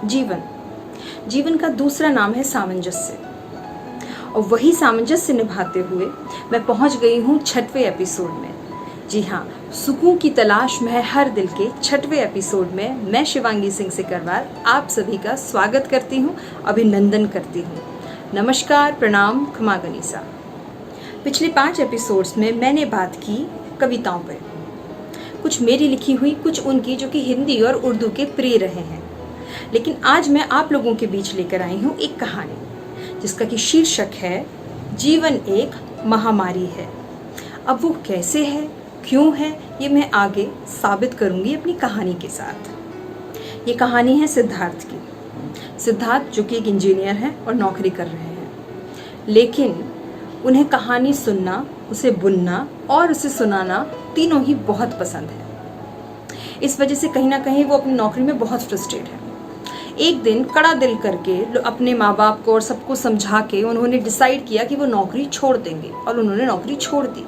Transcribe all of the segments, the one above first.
जीवन। जीवन का दूसरा नाम है सामंजस्य। और वही सामंजस्य निभाते हुए मैं पहुंच गई हूं 6वें एपिसोड में। जी हाँ, सुकून की तलाश में है हर दिल के 6वें एपिसोड में मैं शिवांगी सिंह सिकरवार आप सभी का स्वागत करती हूं, अभिनंदन करती हूं। नमस्कार, प्रणाम, खमा गनीसा। पिछले 5 एपिसोड्स में मैंने बात की कविताओं पर, कुछ मेरी लिखी हुई, कुछ उनकी जो कि हिंदी और उर्दू के प्रिय रहे हैं। लेकिन आज मैं आप लोगों के बीच लेकर आई हूँ एक कहानी जिसका कि शीर्षक है जीवन एक महामारी है। अब वो कैसे है, क्यों है, ये मैं आगे साबित करूँगी अपनी कहानी के साथ। ये कहानी है सिद्धार्थ की। सिद्धार्थ जो कि एक इंजीनियर हैं और नौकरी कर रहे हैं, लेकिन उन्हें कहानी सुनना, उसे बुनना और उसे सुनाना तीनों ही बहुत पसंद है। इस वजह से कहीं ना कहीं वो अपनी नौकरी में बहुत फ्रस्ट्रेट है। एक दिन कड़ा दिल करके अपने माँ बाप को और सबको समझा के उन्होंने डिसाइड किया कि वो नौकरी छोड़ देंगे और उन्होंने नौकरी छोड़ दी।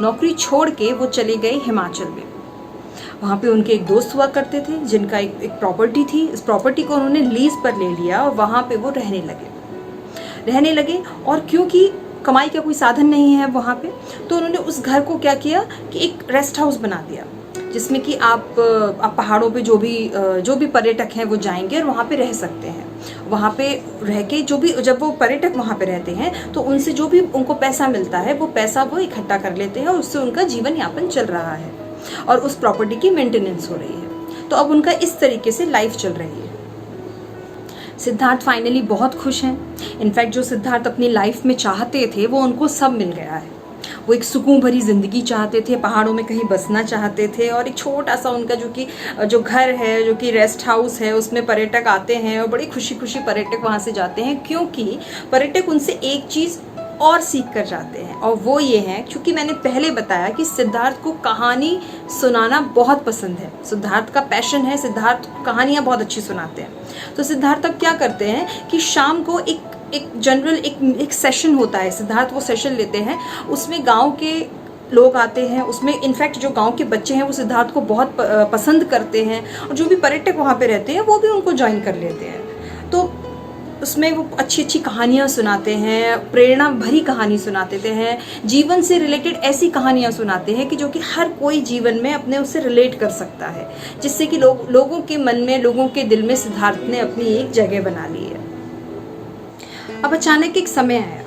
नौकरी छोड़ के वो चले गए हिमाचल में। वहाँ पे उनके एक दोस्त हुआ करते थे जिनका एक प्रॉपर्टी थी। इस प्रॉपर्टी को उन्होंने लीज पर ले लिया और वहाँ पे वो रहने लगे। और क्योंकि कमाई का कोई साधन नहीं है वहाँ पे, तो उन्होंने उस घर को क्या किया कि एक रेस्ट हाउस बना दिया, जिसमें कि आप पहाड़ों पे जो भी पर्यटक हैं वो जाएंगे और वहाँ पे रह सकते हैं। वहाँ पे रह के जब वो पर्यटक वहाँ पे रहते हैं तो उनसे जो भी उनको पैसा मिलता है वो पैसा वो इकट्ठा कर लेते हैं और उससे उनका जीवन यापन चल रहा है और उस प्रॉपर्टी की मेंटेनेंस हो रही है। तो अब उनका इस तरीके से लाइफ चल रही है। सिद्धार्थ फाइनली बहुत खुश हैं। इनफैक्ट जो सिद्धार्थ अपनी लाइफ में चाहते थे वो उनको सब मिल गया है। वो एक सुकून भरी ज़िंदगी चाहते थे, पहाड़ों में कहीं बसना चाहते थे और एक छोटा सा उनका जो घर है, जो कि रेस्ट हाउस है, उसमें पर्यटक आते हैं और बड़ी खुशी खुशी पर्यटक वहाँ से जाते हैं, क्योंकि पर्यटक उनसे एक चीज़ और सीख कर जाते हैं और वो ये है, क्योंकि मैंने पहले बताया कि सिद्धार्थ को कहानी सुनाना बहुत पसंद है। सिद्धार्थ का पैशन है, सिद्धार्थ कहानियाँ बहुत अच्छी सुनाते हैं। तो सिद्धार्थ अब क्या करते हैं कि शाम को एक जनरल एक सेशन होता है। सिद्धार्थ वो सेशन लेते हैं, उसमें गांव के लोग आते हैं। उसमें इनफैक्ट जो गांव के बच्चे हैं वो सिद्धार्थ को बहुत पसंद करते हैं और जो भी पर्यटक वहाँ पे रहते हैं वो भी उनको ज्वाइन कर लेते हैं। तो उसमें वो अच्छी अच्छी कहानियाँ सुनाते हैं, प्रेरणा भरी कहानी सुनाते हैं, जीवन से रिलेटेड ऐसी कहानियाँ सुनाते हैं कि जो कि हर कोई जीवन में अपने उससे रिलेट कर सकता है, जिससे कि लोगों के मन में, लोगों के दिल में सिद्धार्थ ने अपनी एक जगह बना ली है। अब अचानक एक समय आया।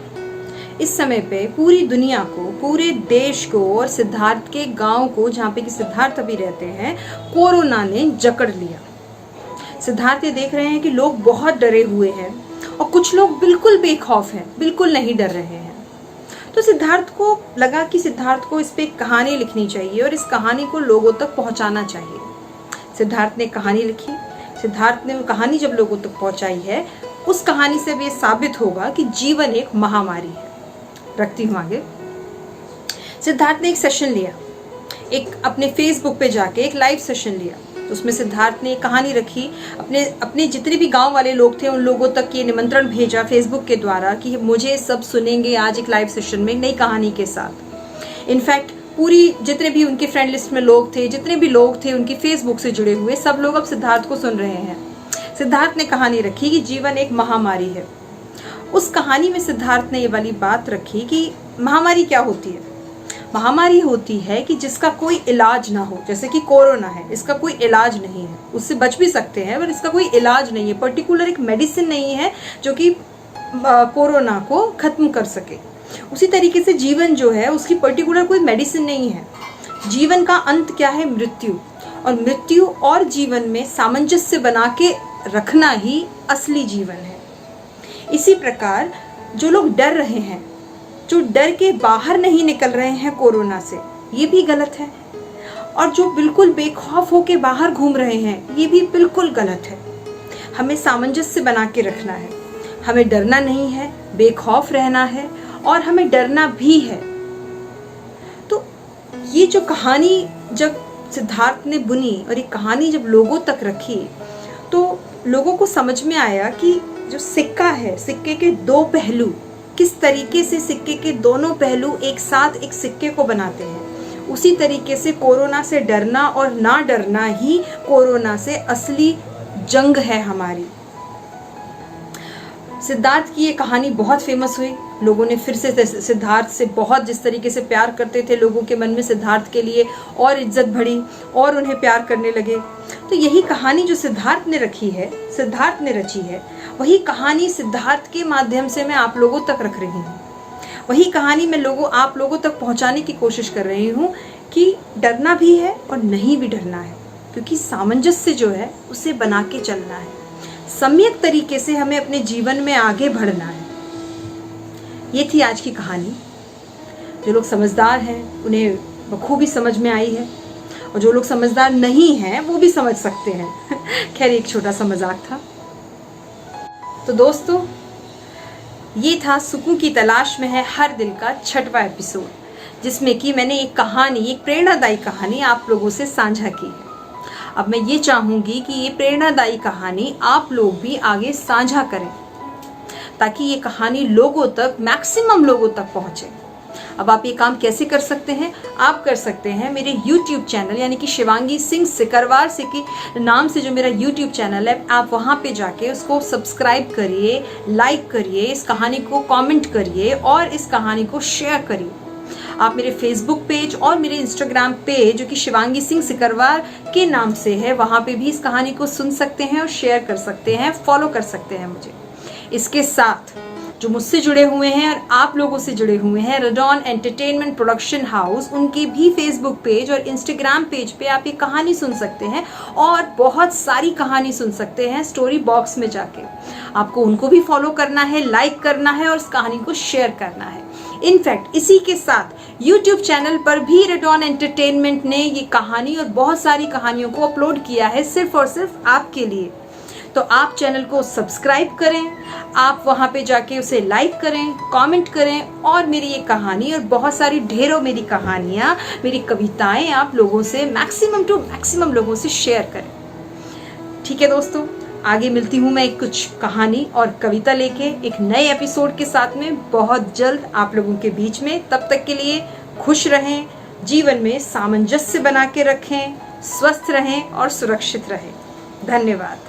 इस समय पे पूरी दुनिया को, पूरे देश को और सिद्धार्थ के गांव को, जहाँ पे कि सिद्धार्थ अभी रहते हैं, कोरोना ने जकड़ लिया। सिद्धार्थ ये देख रहे हैं कि लोग बहुत डरे हुए हैं और कुछ लोग बिल्कुल बेखौफ हैं, बिल्कुल नहीं डर रहे हैं। तो सिद्धार्थ को लगा कि सिद्धार्थ को इस पे एक कहानी लिखनी चाहिए और इस कहानी को लोगों तक पहुंचाना चाहिए। सिद्धार्थ ने कहानी लिखी। सिद्धार्थ ने वो कहानी जब लोगों तक पहुंचाई है, उस कहानी से भी ये साबित होगा कि जीवन एक महामारी है। रखती हूँ आगे। सिद्धार्थ ने एक सेशन लिया, एक अपने फेसबुक पे जाके एक लाइव सेशन लिया। उसमें सिद्धार्थ ने कहानी रखी। अपने जितने भी गांव वाले लोग थे उन लोगों तक ये निमंत्रण भेजा फेसबुक के द्वारा कि मुझे सब सुनेंगे आज एक लाइव सेशन में नई कहानी के साथ। इनफैक्ट पूरी जितने भी उनके फ्रेंड लिस्ट में लोग थे, जितने भी लोग थे उनकी फेसबुक से जुड़े हुए, सब लोग अब सिद्धार्थ को सुन रहे हैं। सिद्धार्थ ने कहानी रखी कि जीवन एक महामारी है। उस कहानी में सिद्धार्थ ने ये वाली बात रखी कि महामारी क्या होती है। महामारी होती है कि जिसका कोई इलाज ना हो, जैसे कि कोरोना है, इसका कोई इलाज नहीं है। उससे बच भी सकते हैं पर इसका कोई इलाज नहीं है, पर्टिकुलर एक मेडिसिन नहीं है जो कि कोरोना को खत्म कर सके। उसी तरीके से जीवन जो है उसकी पर्टिकुलर कोई मेडिसिन नहीं है। जीवन का अंत क्या है? मृत्यु। और मृत्यु और जीवन में सामंजस्य बना के रखना ही असली जीवन है। इसी प्रकार जो लोग डर रहे हैं, जो डर के बाहर नहीं निकल रहे हैं कोरोना से, ये भी गलत है। और जो बिल्कुल बेखौफ होके बाहर घूम रहे हैं, ये भी बिल्कुल गलत है। हमें सामंजस्य बना के रखना है। हमें डरना नहीं है, बेखौफ रहना है और हमें डरना भी है। तो ये जो कहानी जब सिद्धार्थ ने बुनी और ये कहानी जब लोगों तक रखी, तो लोगों को समझ में आया कि जो सिक्का है, सिक्के के दो पहलू, किस तरीके से सिक्के के दोनों पहलू एक साथ एक सिक्के को बनाते हैं। उसी तरीके से कोरोना से डरना और ना डरना ही कोरोना से असली जंग है हमारी। सिद्धार्थ की ये कहानी बहुत फेमस हुई। लोगों ने फिर से सिद्धार्थ से बहुत जिस तरीके से प्यार करते थे, लोगों के मन में सिद्धार्थ के लिए और इज्जत बढ़ी और उन्हें प्यार करने लगे। तो यही कहानी जो सिद्धार्थ ने रची है, वही कहानी सिद्धार्थ के माध्यम से मैं आप लोगों तक रख रही हूँ। वही कहानी मैं आप लोगों तक पहुँचाने की कोशिश कर रही हूँ कि डरना भी है और नहीं भी डरना है, क्योंकि सामंजस्य जो है उसे बना के चलना है। सम्यक तरीके से हमें अपने जीवन में आगे बढ़ना है। ये थी आज की कहानी। जो लोग समझदार हैं उन्हें बखूबी समझ में आई है, और जो लोग समझदार नहीं हैं वो भी समझ सकते हैं। खैर, एक छोटा सा मजाक था। तो दोस्तों, ये था सुकून की तलाश में है हर दिल का 6वां एपिसोड, जिसमें कि मैंने एक प्रेरणादायी कहानी आप लोगों से साझा की है। अब मैं ये चाहूँगी कि ये प्रेरणादायी कहानी आप लोग भी आगे साझा करें, ताकि ये कहानी मैक्सिमम लोगों तक पहुँचे। अब आप ये काम कैसे कर सकते हैं? आप कर सकते हैं मेरे YouTube चैनल, यानी कि शिवांगी सिंह सिकरवार से के नाम से जो मेरा YouTube चैनल है, आप वहाँ पे जाके उसको सब्सक्राइब करिए, लाइक करिए, इस कहानी को कमेंट करिए और इस कहानी को शेयर करिए। आप मेरे फेसबुक पेज और मेरे इंस्टाग्राम पेज, जो कि शिवांगी सिंह सिकरवार के नाम से है, वहाँ पे भी इस कहानी को सुन सकते हैं और शेयर कर सकते हैं, फॉलो कर सकते हैं मुझे। इसके साथ जो मुझसे जुड़े हुए हैं और आप लोगों से जुड़े हुए हैं, रेडॉन एंटरटेनमेंट प्रोडक्शन हाउस, उनके भी फेसबुक पेज और इंस्टाग्राम पेज पे आप ये कहानी सुन सकते हैं और बहुत सारी कहानी सुन सकते हैं स्टोरी बॉक्स में जाके। आपको उनको भी फॉलो करना है, लाइक करना है और इस कहानी को शेयर करना है। इनफैक्ट इसी के साथ YouTube चैनल पर भी रेडॉन एंटरटेनमेंट ने ये कहानी और बहुत सारी कहानियों को अपलोड किया है, सिर्फ और सिर्फ आपके लिए। तो आप चैनल को सब्सक्राइब करें, आप वहाँ पे जाके उसे लाइक करें, कमेंट करें और मेरी ये कहानी और बहुत सारी ढेरों मेरी कहानियाँ, मेरी कविताएं आप लोगों से मैक्सिमम लोगों से शेयर करें। ठीक है दोस्तों, आगे मिलती हूँ मैं कुछ कहानी और कविता लेके एक नए एपिसोड के साथ में बहुत जल्द आप लोगों के बीच में। तब तक के लिए खुश रहें, जीवन में सामंजस्य बना के रखें, स्वस्थ रहें और सुरक्षित रहें। धन्यवाद।